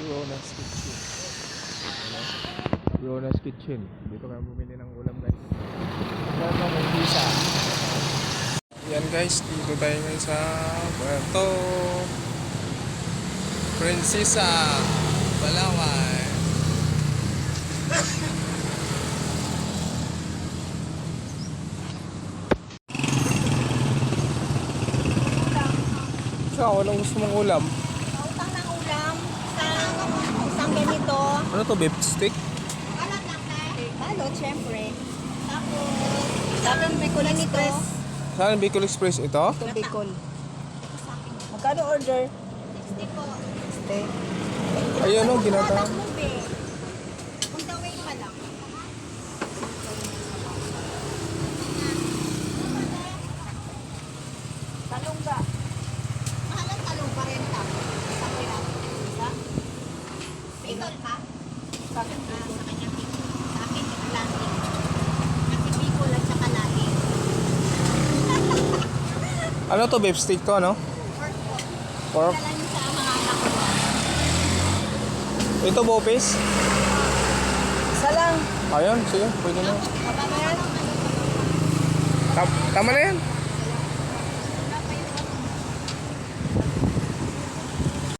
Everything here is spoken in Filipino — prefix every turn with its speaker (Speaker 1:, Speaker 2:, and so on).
Speaker 1: Rona's Kitchen. Rona's Kitchen. Dito kayo bumili ng ulam guys. Ito may pizza. Yan guys, dito tayo ngayon sa Puerto Princesa, Palawan. So, anong gusto mong ulam?
Speaker 2: Utang ng ulam, isang ganito.
Speaker 1: Ano to, beef stick?
Speaker 2: Ano, syempre. Tapos Bicol Express.
Speaker 1: Saan Bicol Express ito?
Speaker 2: Ito Bicol. Magkano order? 60 po. 60.
Speaker 1: Ayun o, ginata.
Speaker 2: On the way pa lang. Talongga. Mahal ang talongga rin ka. Sa kaya. Isa? Bicol ka? Sa akin Bicol. Sa kanya Bicol. Sa akin Atlantic. Kasi Bicol at saka Lagi.
Speaker 1: Ano to, beef stick to, ano?
Speaker 2: Pork po.
Speaker 1: Pork?
Speaker 2: Dala niyo sa mga anak ko.
Speaker 1: Ito, bopis?
Speaker 2: Isa lang.
Speaker 1: Ayun, sige, pwede na.
Speaker 2: Kapag yan.
Speaker 1: Tama na yan.